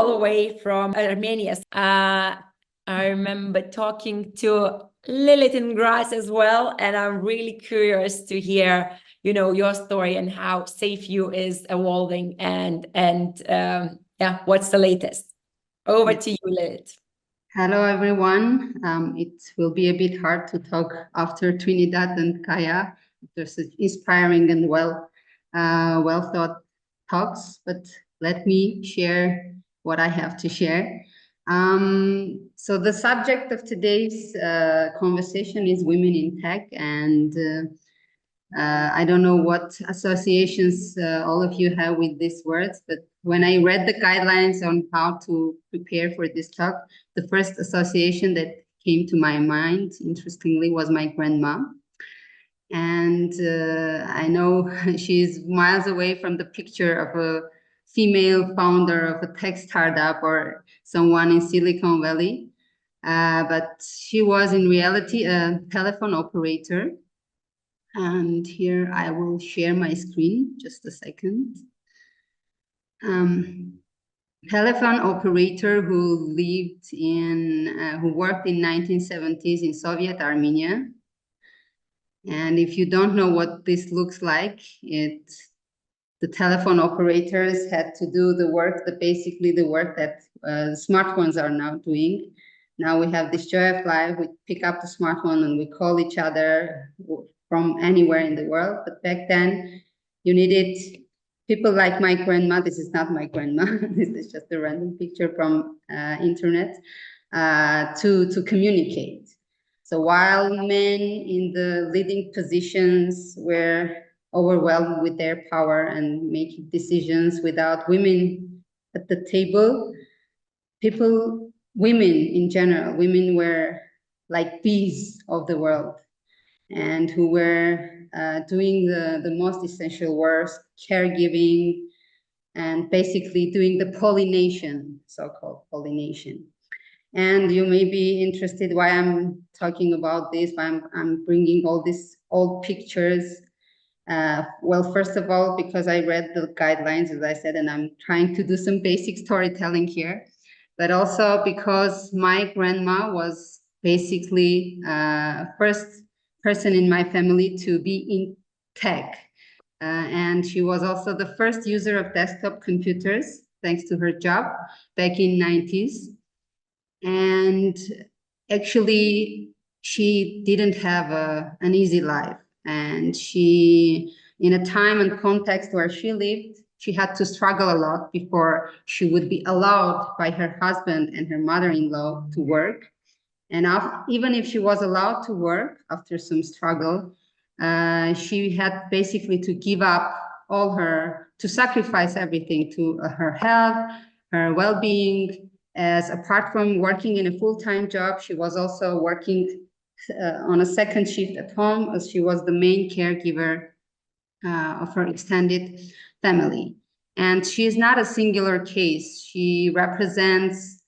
all the way from Armenia. I remember talking to Lilit in Grass as well, and I'm really curious to hear, your story and how SafeYOU is evolving, and yeah, what's the latest? Over to you, Lilit. Hello, everyone. It will be a bit hard to talk after Trinidad and Kaya. There's inspiring and well thought talks, but let me share what I have to share. So the subject of today's conversation is women in tech, and I don't know what associations all of you have with these words, but when I read the guidelines on how to prepare for this talk, the first association that came to my mind, interestingly, was my grandma. And I know she's miles away from the picture of a female founder of a tech startup or someone in Silicon Valley, but she was in reality a telephone operator. And here I will share my screen, just a second. Telephone operator who worked in 1970s in Soviet Armenia. And if you don't know what this looks like, the telephone operators had to do basically the work that smartphones are now doing. Now we have this joy of life. We pick up the smartphone and we call each other from anywhere in the world. But back then, you needed people like my grandma. This is not my grandma. This is just a random picture from internet to communicate. So while men in the leading positions were overwhelmed with their power and making decisions without women at the table, women in general, women were like bees of the world, and who were doing the most essential work, caregiving, and basically doing the pollination, so-called pollination. And you may be interested why I'm talking about this, why I'm bringing all these old pictures. Well, first of all, because I read the guidelines, as I said, and I'm trying to do some basic storytelling here, but also because my grandma was basically first person in my family to be in tech. And she was also the first user of desktop computers, thanks to her job back in 90s. And actually, she didn't have an easy life. And she, in a time and context where she lived, she had to struggle a lot before she would be allowed by her husband and her mother-in-law to work. And even if she was allowed to work after some struggle, she had basically to give up to sacrifice everything to her health, her well-being, as apart from working in a full-time job, she was also working on a second shift at home, as she was the main caregiver of her extended family. And she is not a singular case. She represents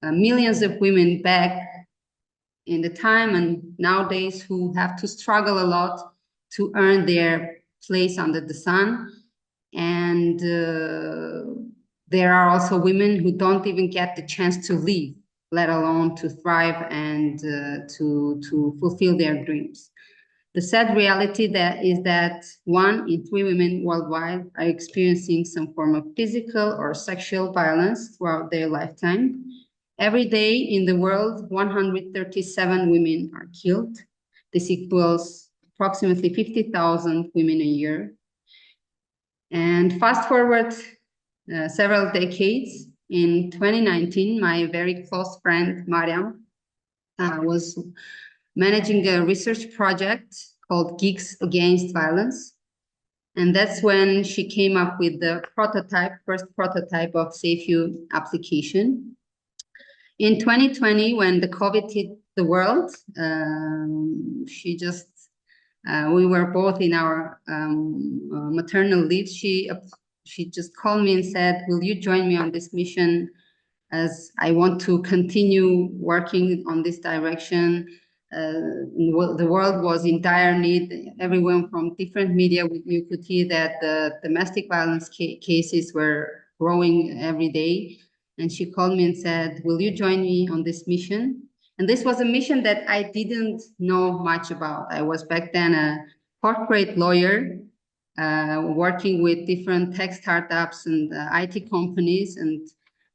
millions of women back in the time and nowadays who have to struggle a lot to earn their place under the sun. And there are also women who don't even get the chance to live, let alone to thrive and to fulfill their dreams. The sad reality is that 1 in 3 women worldwide are experiencing some form of physical or sexual violence throughout their lifetime. Every day in the world, 137 women are killed. This equals approximately 50,000 women a year. And fast forward several decades, in 2019, my very close friend, Mariam, was managing a research project called Geeks Against Violence. And that's when she came up with the first prototype of SafeYOU application. In 2020, when the COVID hit the world, we were both in our maternal leave. She just called me and said, "Will you join me on this mission, as I want to continue working on this direction?" The world was in dire need. Everyone from different media, you could hear that the domestic violence cases were growing every day. and she called me and said, "Will you join me on this mission?" And this was a mission that I didn't know much about. I was back then a corporate lawyer, working with different tech startups and IT companies, and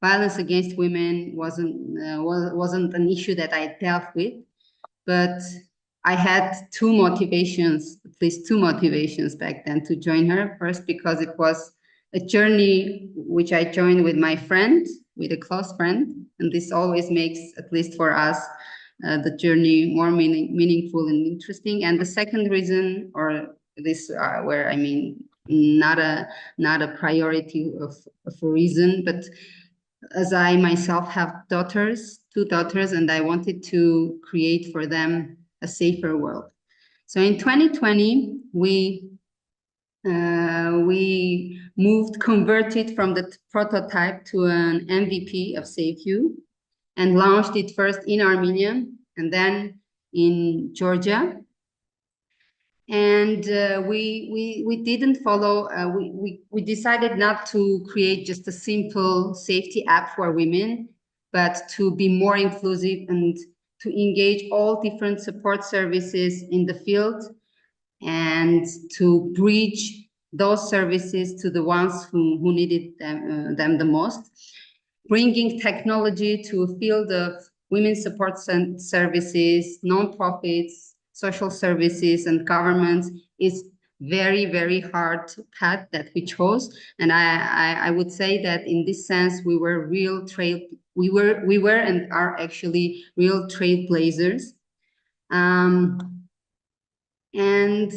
violence against women wasn't an issue that I dealt with. But I had two motivations, at least two motivations back then to join her. First, because it was a journey which I joined with my friend, with a close friend, and this always makes, at least for us, the journey more meaningful and interesting. And the second reason, or this where I mean not a priority of a reason, but as I myself have daughters, two daughters, and I wanted to create for them a safer world. So in 2020, we converted from the prototype to an MVP of SafeYOU and launched it first in Armenian and then in Georgia. And we didn't follow, we decided not to create just a simple safety app for women, but to be more inclusive and to engage all different support services in the field and to bridge those services to the ones who needed them the most. Bringing technology to a field of women's support services, nonprofits, social services, and governments is very, very hard path that we chose. And I would say that in this sense, we were we were and are actually real trailblazers. And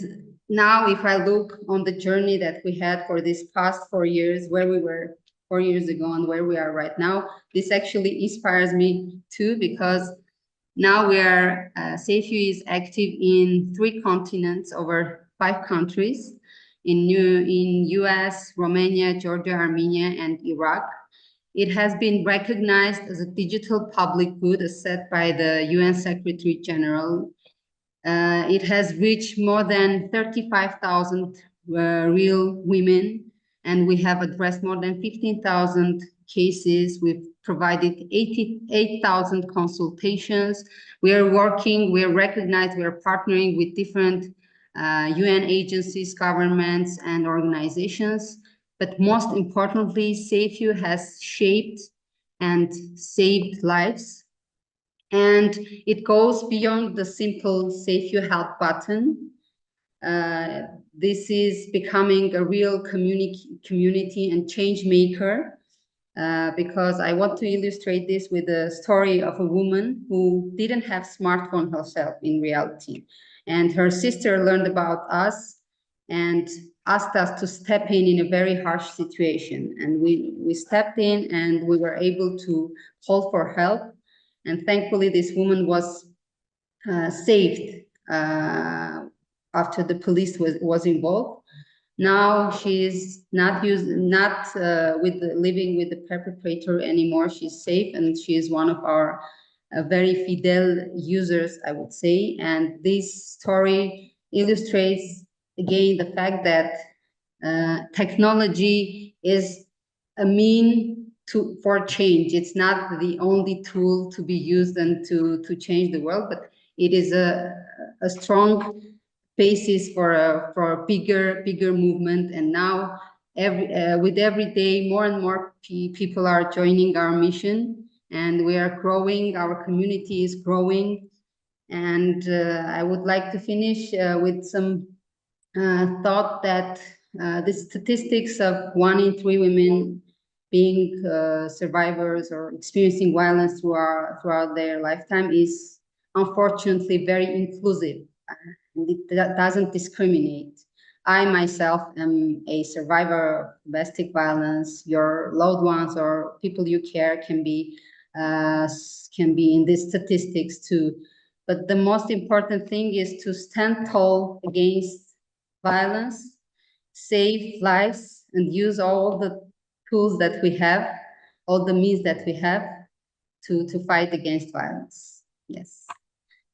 now if I look on the journey that we had for these past 4 years, where we were 4 years ago and where we are right now, this actually inspires me too, because now we are, SafeYOU is active in 3 continents, over 5 countries, in US, Romania, Georgia, Armenia, and Iraq. It has been recognized as a digital public good, as said by the UN Secretary General. It has reached more than 35,000 real women, and we have addressed more than 15,000 cases. We've provided 88,000 consultations. We are working, we are recognized, we are partnering with different UN agencies, governments, and organizations. But most importantly, SafeYOU has shaped and saved lives. And it goes beyond the simple SafeYOU help button. This is becoming a real community and change maker, because I want to illustrate this with a story of a woman who didn't have smartphone herself in reality. And her sister learned about us and asked us to step in a very harsh situation. And we stepped in and we were able to call for help. And thankfully, this woman was saved after the police was involved. Now she's not living with the perpetrator anymore. She's safe, and she is one of our very fidel users, I would say. And this story illustrates again the fact that technology is a mean for change. It's not the only tool to be used and to change the world, but it is a strong basis for a bigger movement. And now with every day, more and more people are joining our mission, and we are growing. Our community is growing. And I would like to finish with some thought that the statistics of 1 in 3 women being survivors or experiencing violence throughout their lifetime is unfortunately very inclusive. It doesn't discriminate. I myself am a survivor of domestic violence. Your loved ones or people you care can be in these statistics too. But the most important thing is to stand tall against violence, save lives, and use all the tools that we have, all the means that we have to fight against violence. Yes.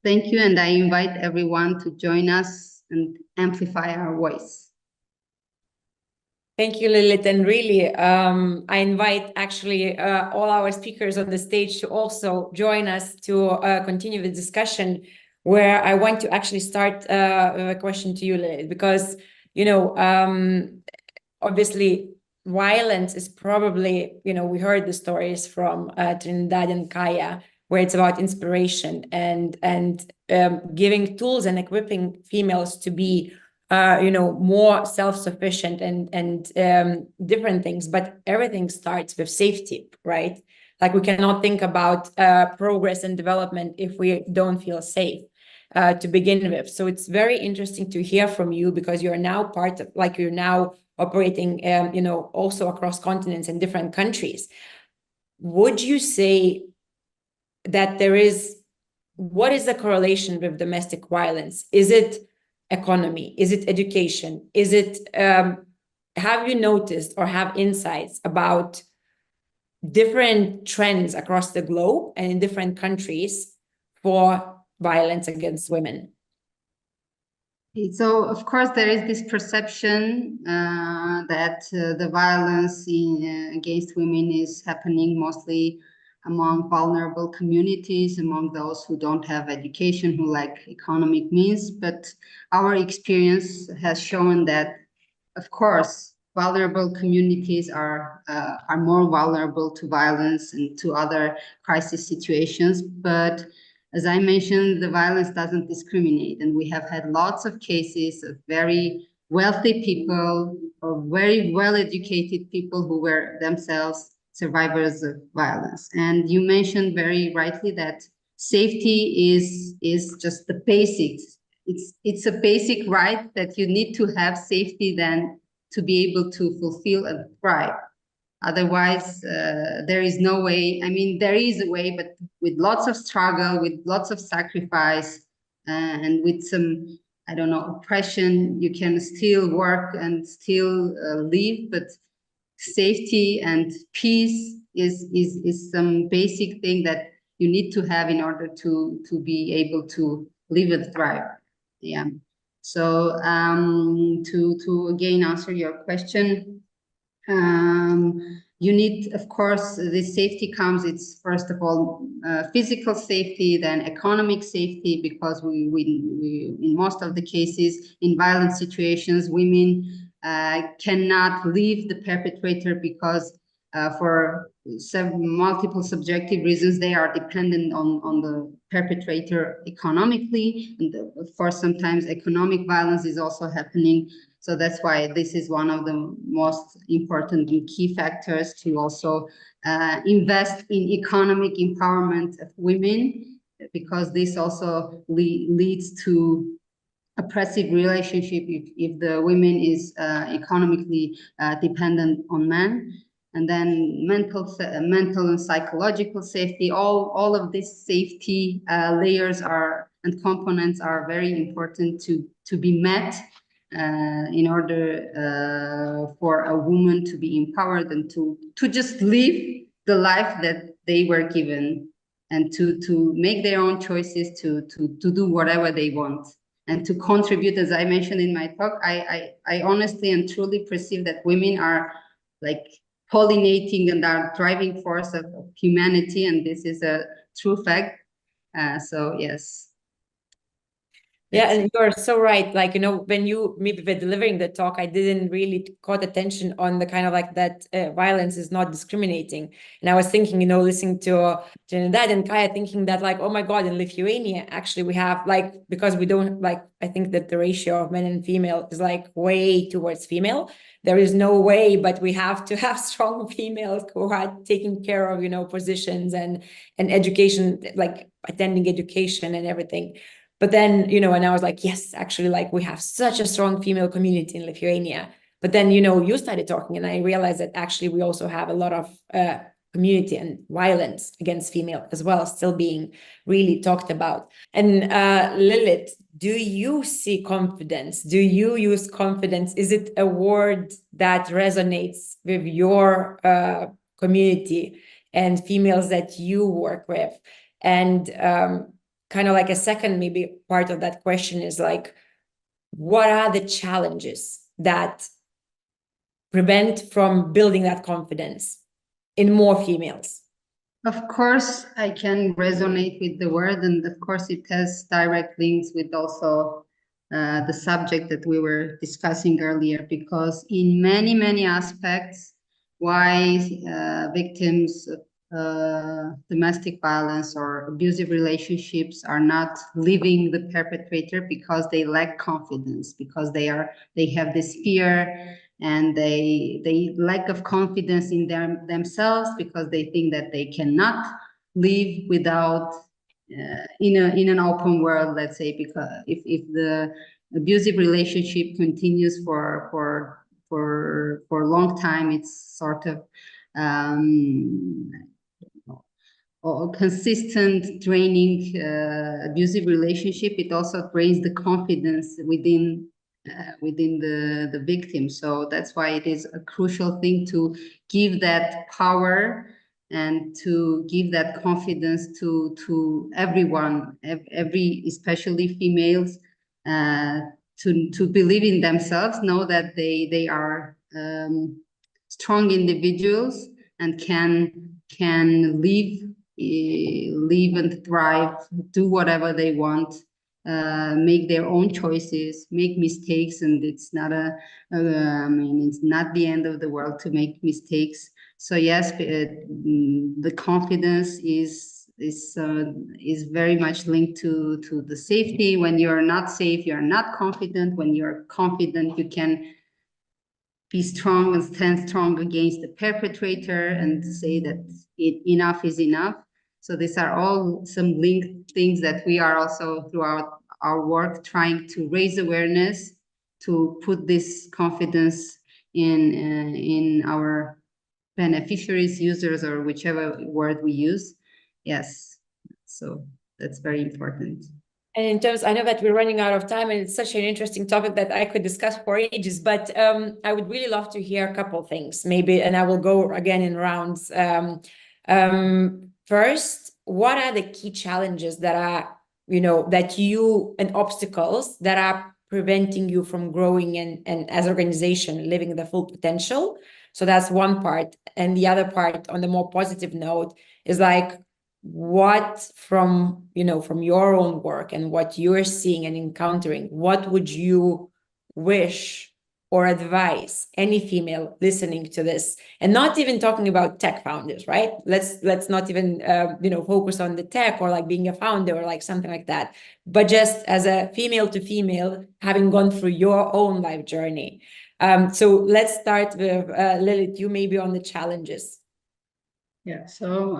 Thank you, and I invite everyone to join us and amplify our voice. Thank you, Lilit. And really, I invite actually all our speakers on the stage to also join us to continue the discussion, where I want to actually start with a question to you, Lilit, because, you know, obviously, violence is probably, you know, we heard the stories from Trinidad and Kaya, where it's about inspiration and giving tools and equipping females to be you know, more self-sufficient and different things, but everything starts with safety, right? Like we cannot think about progress and development if we don't feel safe to begin with. So it's very interesting to hear from you, because you're now part of, like, you're now operating, you know, also across continents and different countries. Would you say that there is, what is the correlation with domestic violence? Is it economy? Is it education? Is it, have you noticed or have insights about different trends across the globe and in different countries for violence against women? So, of course, there is this perception that the violence against women is happening mostly among vulnerable communities, among those who don't have education, who lack economic means. But our experience has shown that, of course, vulnerable communities are more vulnerable to violence and to other crisis situations. But as I mentioned, the violence doesn't discriminate, and we have had lots of cases of very wealthy people or very well-educated people who were themselves survivors of violence. And you mentioned very rightly that safety is just the basics. It's a basic right that you need to have safety then to be able to fulfill and thrive. Otherwise, there is no way. I mean, there is a way, but with lots of struggle, with lots of sacrifice, and with some, I don't know, oppression, you can still work and still live. But safety and peace is some basic thing that you need to have in order to be able to live and thrive. Yeah. So to again answer your question, you need, of course, this safety comes, it's first of all physical safety, then economic safety, because we in most of the cases in violent situations, women cannot leave the perpetrator because for multiple subjective reasons, they are dependent on the perpetrator economically. And of course, sometimes economic violence is also happening. So that's why this is one of the most important and key factors to also invest in economic empowerment of women, because this also leads to oppressive relationship if the women is economically dependent on men. And then mental and psychological safety, all of these safety layers are and components are very important to be met in order for a woman to be empowered and to just live the life that they were given, and to make their own choices, to do whatever they want, and to contribute. As I mentioned in my talk, I honestly and truly perceive that women are like pollinating and are driving force of humanity, and this is a true fact. So yes. Yeah, and you're so right. Like, you know, when you maybe were delivering the talk, I didn't really caught attention on the kind of like that violence is not discriminating. And I was thinking, you know, listening to Trinidad and Kaya, thinking that like, oh my God, in Lithuania, actually we have like, because we don't like, I think that the ratio of men and female is like way towards female. There is no way, but we have to have strong females who are taking care of, you know, positions and education, like attending education and everything. But then, you know, and I was like, yes, actually, like we have such a strong female community in Lithuania. But then, you know, you started talking and I realized that actually we also have a lot of community and violence against female as well, still being really talked about. And Lilit, do you see confidence? Do you use confidence? Is it a word that resonates with your community and females that you work with? And kind of like a second maybe part of that question is like, what are the challenges that prevent from building that confidence in more females? Of course, I can resonate with the word, and of course, it has direct links with also the subject that we were discussing earlier, because in many, many aspects, why victims of domestic violence or abusive relationships are not leaving the perpetrator, because they lack confidence, because they have this fear, and they lack of confidence in themselves, because they think that they cannot live without in an open world, let's say, because if the abusive relationship continues for a long time, it's sort of or consistent draining abusive relationship. It also drains the confidence within the victim. So that's why it is a crucial thing to give that power and to give that confidence to everyone, especially females, to believe in themselves, know that they are strong individuals and can live and thrive, do whatever they want, make their own choices, make mistakes, and it's not it's not the end of the world to make mistakes. So yes, the confidence is very much linked to the safety. When you're not safe, you're not confident. When you're confident, you can be strong and stand strong against the perpetrator and say that enough is enough. So these are all some linked things that we are also throughout our work trying to raise awareness, to put this confidence in our beneficiaries, users, or whichever word we use. Yes, so that's very important. And in terms, I know that we're running out of time, and it's such an interesting topic that I could discuss for ages, but I would really love to hear a couple of things, maybe, and I will go again in rounds. First, what are the key challenges that are, and obstacles that are preventing you from growing and as organization living the full potential? So that's one part. And the other part, on the more positive note, is like, what from your own work and what you're seeing and encountering, what would you wish or advise any female listening to this? And not even talking about tech founders, right? Let's not even focus on the tech or like being a founder or like something like that, but just as a female to female, having gone through your own life journey. So let's start with Lilit, you maybe on the challenges. Yeah, so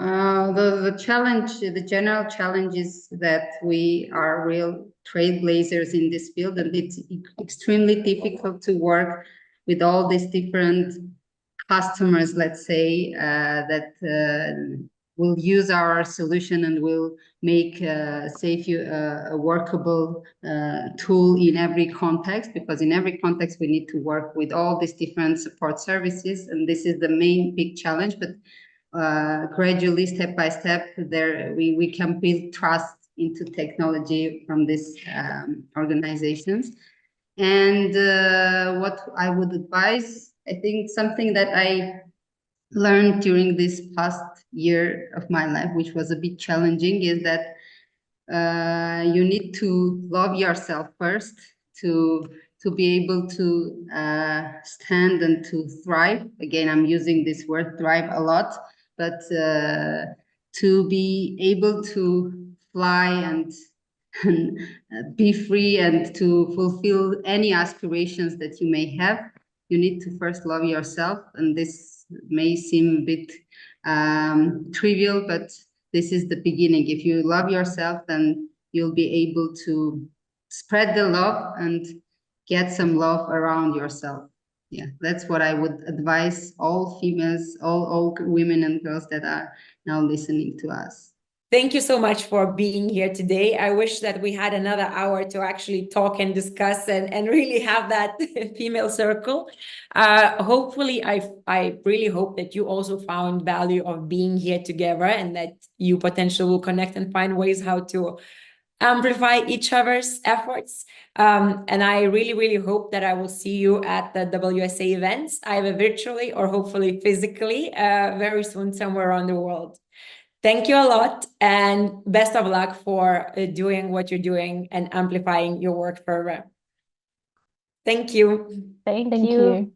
the challenge, the general challenge is that we are real trailblazers in this field, and it's extremely difficult to work with all these different customers, let's say, that will use our solution and will make SafeYOU a workable tool in every context, because in every context we need to work with all these different support services, and this is the main big challenge. But gradually, step by step, we can build trust into technology from these organizations. And what I would advise, I think something that I learned during this past year of my life, which was a bit challenging, is that you need to love yourself first to be able to stand and to thrive. Again, I'm using this word thrive a lot, but to be able to fly and be free and to fulfill any aspirations that you may have, you need to first love yourself. And this may seem a bit trivial, but this is the beginning. If you love yourself, then you'll be able to spread the love and get some love around yourself. Yeah, that's what I would advise all females, all women and girls that are now listening to us. Thank you so much for being here today. I wish that we had another hour to actually talk and discuss and really have that female circle. Hopefully, I really hope that you also found value of being here together, and that you potentially will connect and find ways how to amplify each other's efforts. And I really, really hope that I will see you at the WSA events, either virtually or hopefully physically, very soon somewhere around the world. Thank you a lot, and best of luck for doing what you're doing and amplifying your work further. Thank you. Thank you.